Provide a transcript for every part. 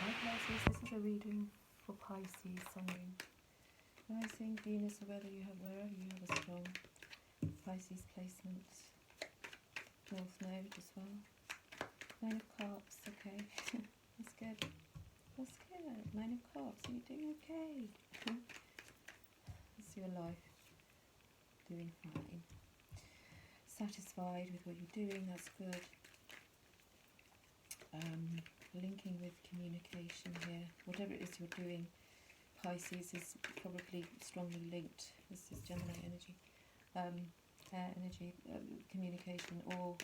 Hi Pisces, this is a reading for Pisces, Sun, Moon, Rising, Venus, or whether you have wherever you have a strong Pisces placement. North Node as well. Nine of Cups, okay, that's good. That's good. Nine of Cups, are you doing okay? Is your life doing fine? Satisfied with what you're doing, that's good. Linking with communication here. Whatever it is you're doing, Pisces is probably strongly linked. This is Gemini energy, air energy, communication, or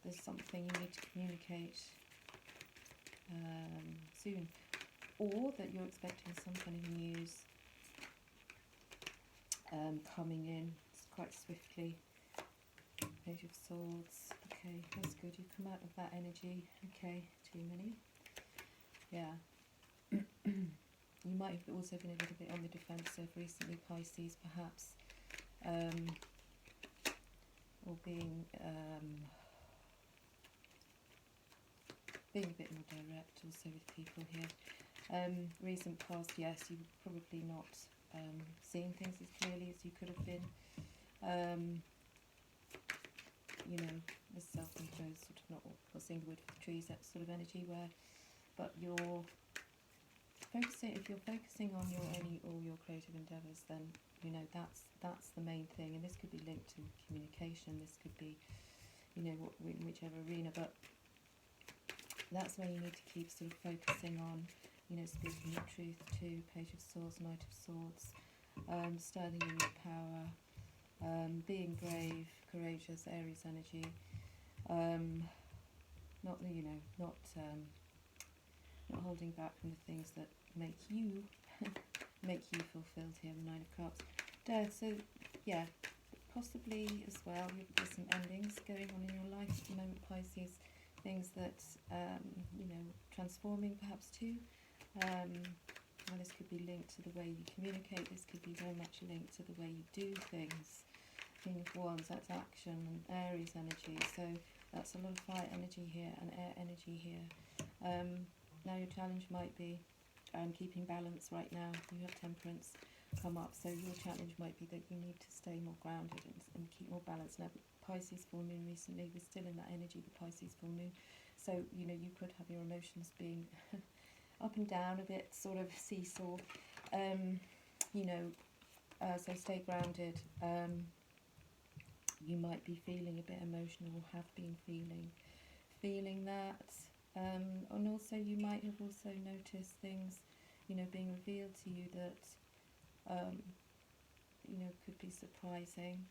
there's something you need to communicate soon, or that you're expecting some kind of news coming in quite swiftly. Page of Swords, okay, that's good, you've come out of that energy, okay, too many, yeah. You might have also been a little bit on the defensive recently, Pisces, perhaps, or being a bit more direct also with people here. Recent past, yes, you're probably not seeing things as clearly as you could have been. You know, the self-imposed sort of, not seeing the wood for the trees, that sort of energy where, but you're focusing, if you're focusing on your creative endeavours, then you know that's the main thing. And this could be linked to communication, this could be, you know, whichever arena, but that's where you need to keep sort of focusing on, you know, speaking your truth to. Page of Swords, Knight of Swords, standing in your power, being brave, courageous, Aries energy, not, you know, not holding back from the things that make you fulfilled here. The Nine of Cups, Death. So yeah, possibly as well there's some endings going on in your life at the moment, Pisces. Things that you know, transforming perhaps too. Well, this could be linked to the way you communicate. This could be very much linked to the way you do things. King of Wands, that's action, and Aries energy. So that's a lot of fire energy here and air energy here. Now your challenge might be keeping balance right now. You have Temperance come up, so your challenge might be that you need to stay more grounded and keep more balance. Now, Pisces full moon recently, we're still in that energy, the Pisces full moon. So, you know, you could have your emotions being up and down a bit, sort of seesaw. You know, so stay grounded. You might be feeling a bit emotional, or have been feeling that. And also you might have also noticed things, you know, being revealed to you that, you know, could be surprising.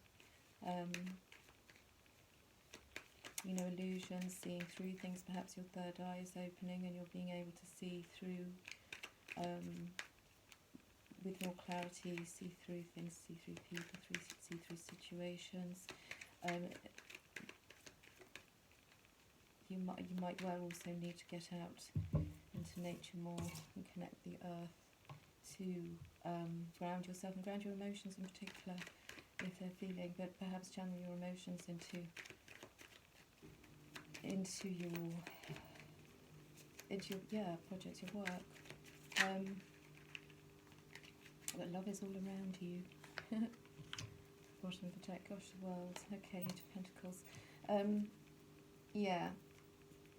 You know, illusions, seeing through things, perhaps your third eye is opening and you're being able to see through, with more clarity, see through things, see through people, see through situations. You might well also need to get out into nature more and connect the earth to ground yourself and ground your emotions in particular, if they're feeling, but perhaps channel your emotions into your projects, your work. But love is all around you. Bottom of the deck, gosh, the world. Okay, Eight of Pentacles. Yeah.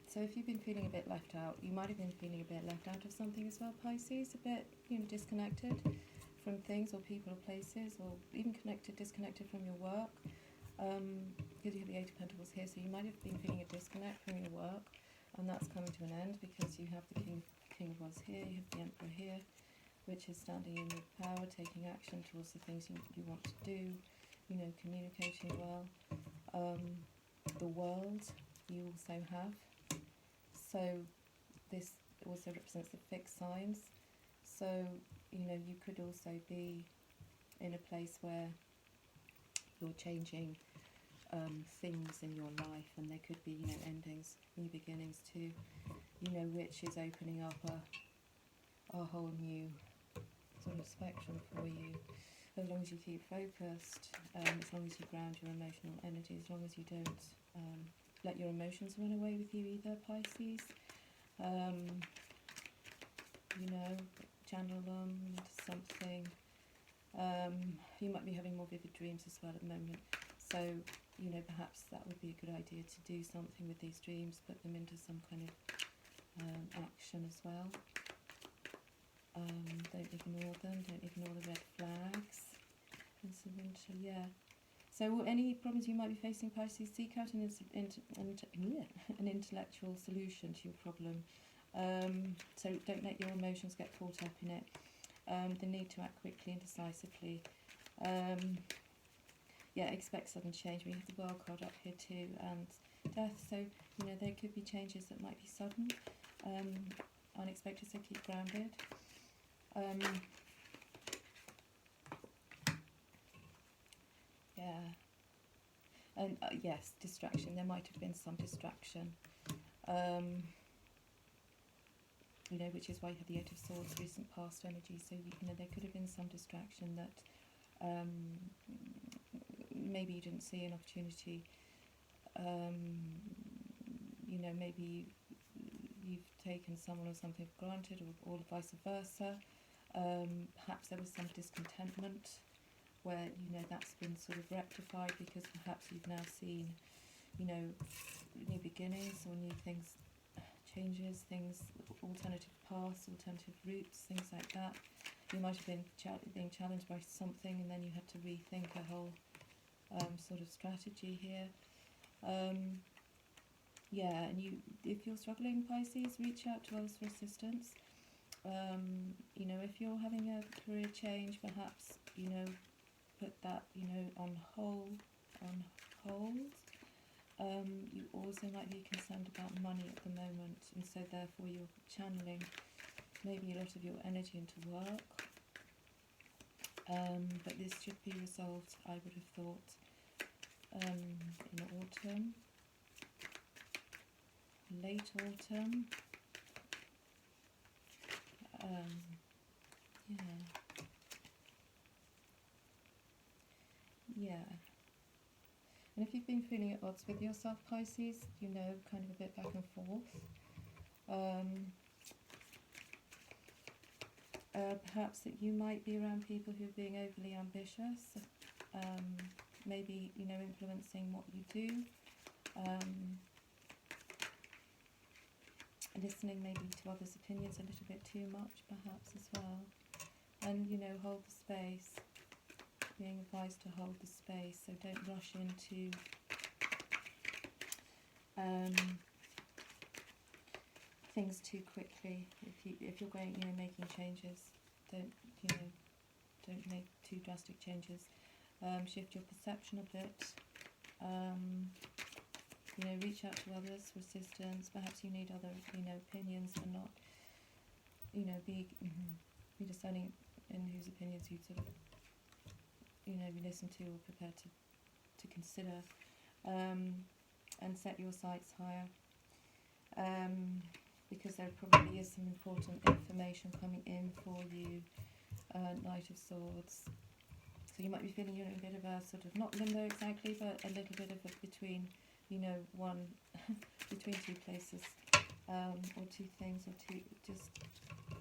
So if you've been feeling a bit left out, you might have been feeling a bit left out of something as well, Pisces. A bit, you know, disconnected from things or people or places, or even disconnected from your work. Because you have the Eight of Pentacles here, so you might have been feeling a disconnect from your work, and that's coming to an end because you have the King of Wands here, you have the Emperor here, which is standing in your power, taking action towards the things you want to do, you know, communicating well. The World you also have. So this also represents the fixed signs. So, you know, you could also be in a place where you're changing things in your life, and there could be, you know, endings, new beginnings too, you know, which is opening up a whole new sort of spectrum for you, as long as you keep focused, as long as you ground your emotional energy, as long as you don't let your emotions run away with you either, Pisces. channel them into something. You might be having more vivid dreams as well at the moment. So, you know, perhaps that would be a good idea to do something with these dreams, put them into some kind of action as well. Don't ignore them, don't ignore the red flags. It's a winter, yeah. So any problems you might be facing, Pisces, seek out an intellectual solution to your problem. So don't let your emotions get caught up in it. The need to act quickly and decisively. Yeah, expect sudden change. We have the World card up here too, and death. So, you know, there could be changes that might be sudden, unexpected, so keep grounded. Yeah. And yes, distraction. There might have been some distraction. You know, which is why you have the Eight of Swords, recent past energy. So, you know, there could have been some distraction that maybe you didn't see an opportunity. You know, maybe you've taken someone or something for granted, or vice versa. Perhaps there was some discontentment where, you know, that's been sort of rectified because perhaps you've now seen, you know, new beginnings or new things, changes, things, alternative paths, alternative routes, things like that. You might have been being challenged by something, and then you had to rethink a whole sort of strategy here. Yeah, and if you're struggling, Pisces, reach out to others for assistance. You know, if you're having a career change, perhaps, you know, put that, you know, on hold. You also might be concerned about money at the moment, and so therefore you're channeling maybe a lot of your energy into work. But this should be resolved, I would have thought, in autumn, late autumn. Yeah. And if you've been feeling at odds with yourself, Pisces, you know, kind of a bit back and forth, perhaps that you might be around people who are being overly ambitious, maybe, you know, influencing what you do, listening maybe to others' opinions a little bit too much, perhaps, as well. And, you know, hold the space. Being advised to hold the space, so don't rush into things too quickly. If you're going, you know, making changes, don't make too drastic changes. Shift your perception a bit. You know, reach out to others for assistance. Perhaps you need other, you know, opinions, but not, you know, be discerning in whose opinions you sort of, you know, be listened to or prepared to consider, and set your sights higher, because there probably is some important information coming in for you. Knight of Swords. So you might be feeling you're in a bit of a sort of, not limbo exactly, but a little bit of a between, you know, one between two places, or two things, or two, just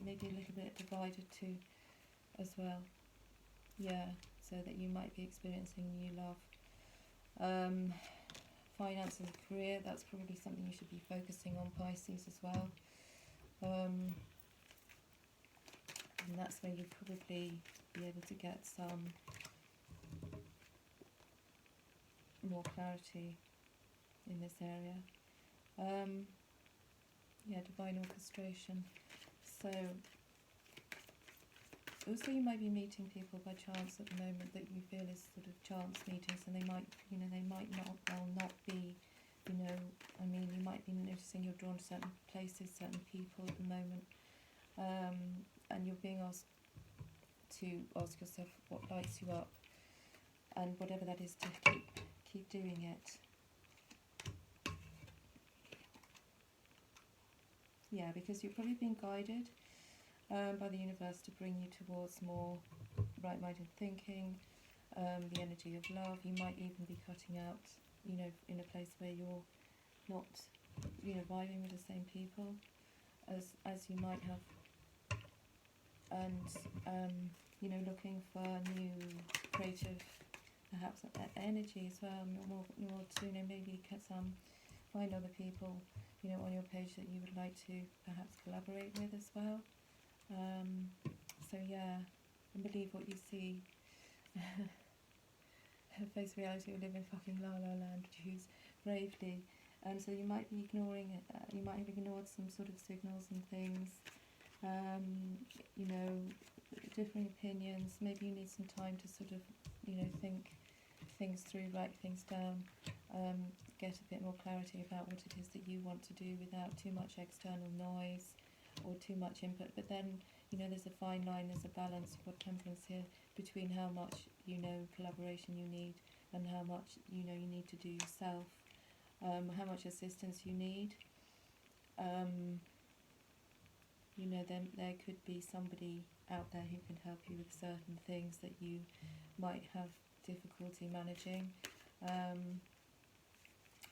maybe a little bit divided too as well. Yeah, so that you might be experiencing new love. Finances and career, that's probably something you should be focusing on, Pisces, as well. And that's where you'll probably be able to get some more clarity in this area. Yeah, divine orchestration. So also you might be meeting people by chance at the moment that you feel is sort of chance meetings, and they might, you know, they might not be, you know, I mean, you might be noticing you're drawn to certain places, certain people at the moment, and you're being asked to ask yourself what lights you up, and whatever that is, to keep doing it. Yeah, because you're probably being guided by the universe to bring you towards more right-minded thinking, the energy of love. You might even be cutting out, you know, in a place where you're not, you know, vibing with the same people as you might have and you know, looking for new creative, perhaps energy as well. More to, you know, maybe get find other people, you know, on your page that you would like to perhaps collaborate with as well. So yeah, and believe what you see. Face reality or live in fucking la la land. Choose bravely. So you might be ignoring it. You might have ignored some sort of signals and things. You know, differing opinions. Maybe you need some time to sort of, you know, think things through, write things down, get a bit more clarity about what it is that you want to do without too much external noise or too much input. But then, you know, there's a fine line, there's a balance. You've got temperance here between how much, you know, collaboration you need and how much, you know, you need to do yourself, how much assistance you need. You know, there could be somebody out there who can help you with certain things that you might have difficulty managing,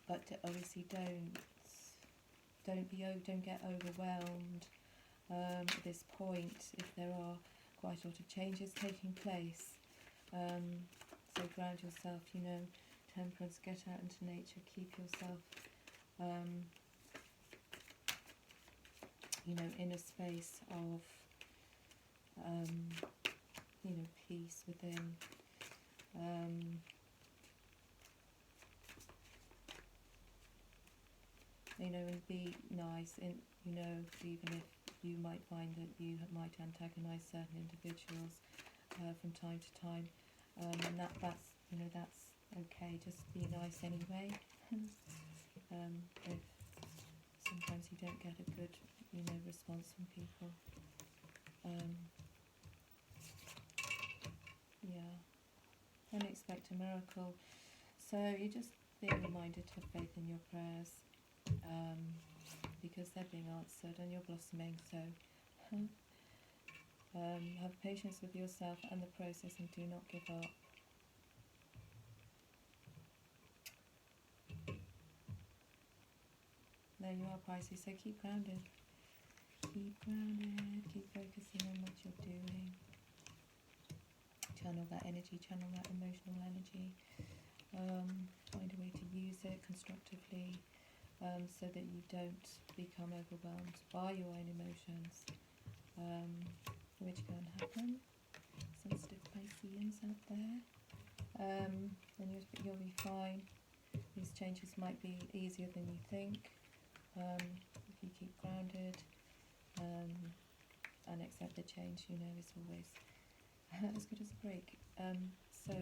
but obviously don't get overwhelmed at this point if there are quite a lot of changes taking place. So ground yourself, you know, temperance, get out into nature, keep yourself, you know, in a space of, you know, peace within. You know, and be nice, in, you know, even if you might find that you might antagonise certain individuals from time to time, and that's, you know, that's okay. Just be nice anyway. If sometimes you don't get a good, you know, response from people. Yeah, don't expect a miracle. So you're just being reminded to have faith in your prayers, because they're being answered and you're blossoming. So have patience with yourself and the process, and do not give up. There you are, Pisces. So keep grounded. Keep grounded. Keep focusing on what you're doing. Channel that energy. Channel that emotional energy. Find a way to use it constructively, so that you don't become overwhelmed by your own emotions, which can happen. Sensitive Pisceans out there. And you'll be fine. These changes might be easier than you think, if you keep grounded, and accept the change. You know, it's always as good as a break. So